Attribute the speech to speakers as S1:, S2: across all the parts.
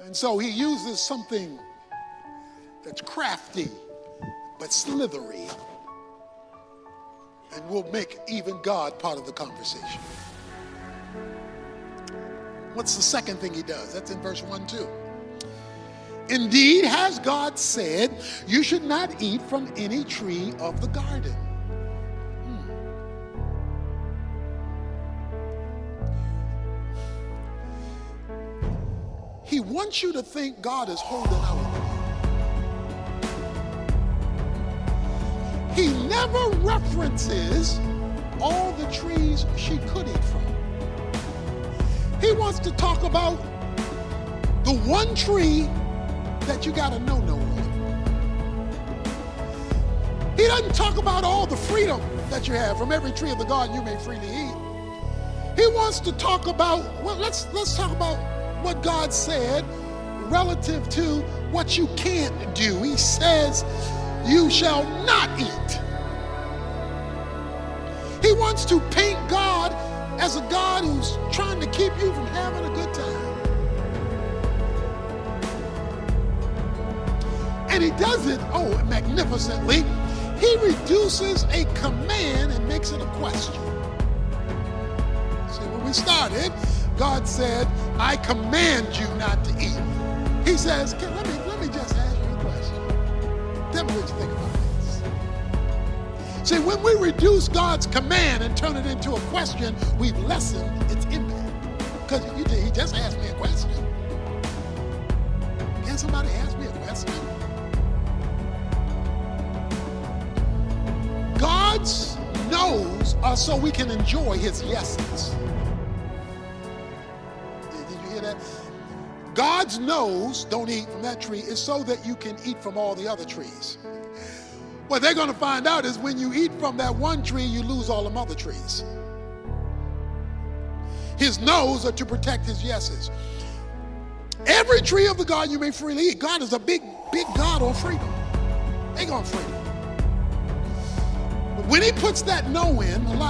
S1: And so he uses something that's crafty but slithery, and will make even God part of the conversation. What's the second thing he does? That's in verse 1 too. Indeed, has God said, you should not eat from any tree of the garden. He wants you to think God is holding out on you. He never references all the trees she could eat from. He wants to talk about the one tree that you got a no-no on. He doesn't talk about all the freedom that you have. From every tree of the garden you may freely eat. He wants to talk about, well, let's talk about what God said relative to what you can't do. He says, you shall not eat. He wants to paint God as a God who's trying to keep you from having a good time. And he does it, magnificently. He reduces a command and makes it a question. See, when we started, God said, I command you not to eat. He says, let me just ask you a question. Tell me what you think about this. See, when we reduce God's command and turn it into a question, we've lessened its impact. Because he just asked me a question. Can somebody ask me a question? God's no's are so we can enjoy his yeses. God's no's, don't eat from that tree, is so that you can eat from all the other trees. What they're going to find out is when you eat from that one tree, you lose all them other trees. His no's are to protect his yeses. Every tree of the garden you may freely eat. God is a big, big God on freedom. Big on freedom. But when he puts that no in, he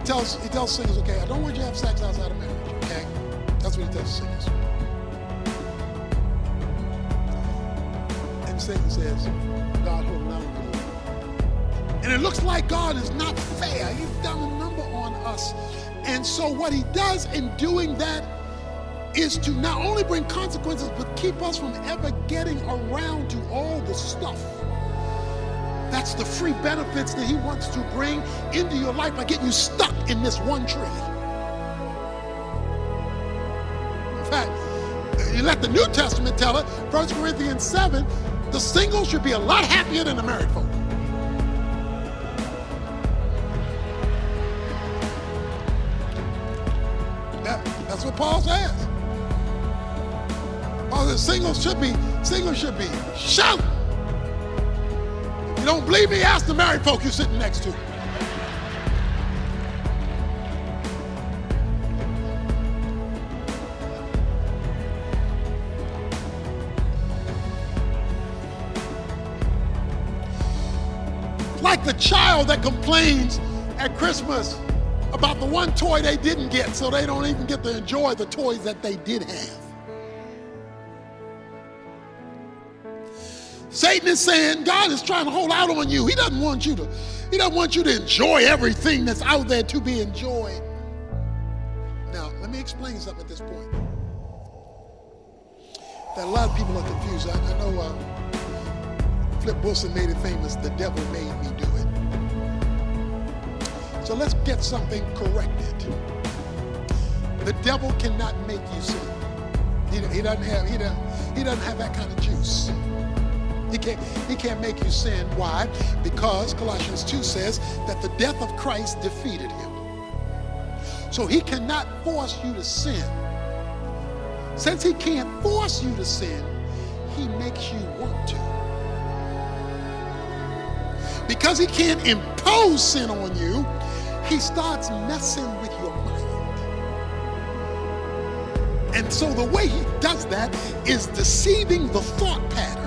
S1: tells singers, okay, I don't want you to have sex outside of marriage, okay? That's what he tells singers. And Satan says, God holding out on you. And it looks like God is not fair. He's done a number on us. And so what he does in doing that is to not only bring consequences, but keep us from ever getting around to all the stuff. That's the free benefits that he wants to bring into your life by getting you stuck in this one tree. In fact, you let the New Testament tell it, 1 Corinthians 7, the singles should be a lot happier than the married folk. That's what Paul says. Paul says singles should be shouting. If you don't believe me, ask the married folk you're sitting next to. Like the child that complains at Christmas about the one toy they didn't get, so they don't even get to enjoy the toys that they did have. Satan is saying God is trying to hold out on you. He doesn't want you to enjoy everything that's out there to be enjoyed. Now, let me explain something at this point. That a lot of people are confused. I know Flip Wilson made it famous, the devil made me do it. So let's get something corrected. The devil cannot make you sin. He doesn't have that kind of juice. He can't make you sin. Why? Because Colossians 2 says that the death of Christ defeated him. So he cannot force you to sin. Since he can't force you to sin, he makes you want to. Because he can't impose sin on you, he starts messing with your mind. And so the way he does that is deceiving the thought pattern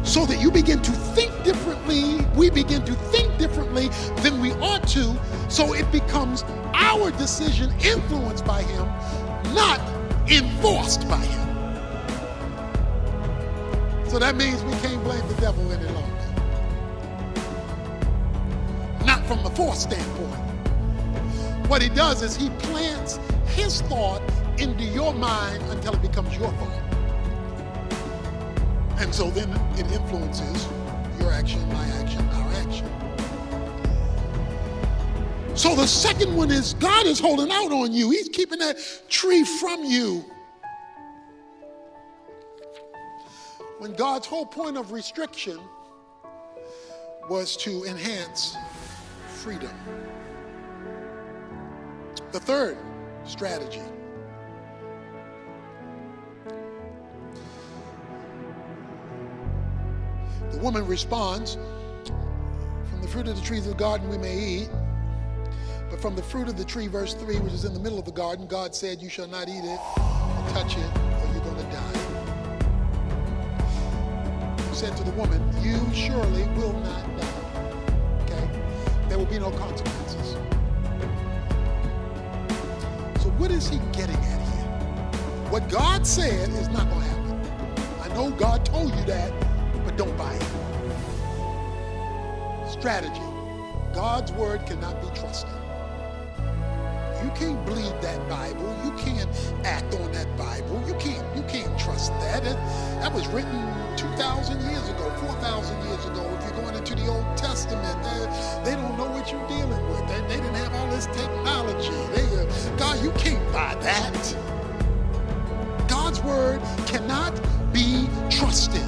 S1: so that you begin to think differently, we begin to think differently than we ought to, so it becomes our decision influenced by him, not enforced by him. So that means we can't blame the devil any longer. Not from the force standpoint. What he does is he plants his thought into your mind until it becomes your thought. And so then it influences your action, my action, our action. So the second one is God is holding out on you. He's keeping that tree from you. When God's whole point of restriction was to enhance freedom. The third strategy. The woman responds, from the fruit of the trees of the garden we may eat, but from the fruit of the tree, verse 3, which is in the middle of the garden, God said, you shall not eat it or touch it, or you're going to die. He said to the woman, you surely will not die. Okay? There will be no consequences. So what is he getting at here? What God said is not going to happen. I know God told you that, but don't buy it. Strategy. God's word cannot be trusted. You can't believe that Bible. You can't act on that Bible. You can't trust that. That was written 2,000 years ago, 4,000 years ago. If you're going into the Old Testament, they don't know what you're dealing with. They didn't have all this technology. God, you can't buy that. God's word cannot be trusted.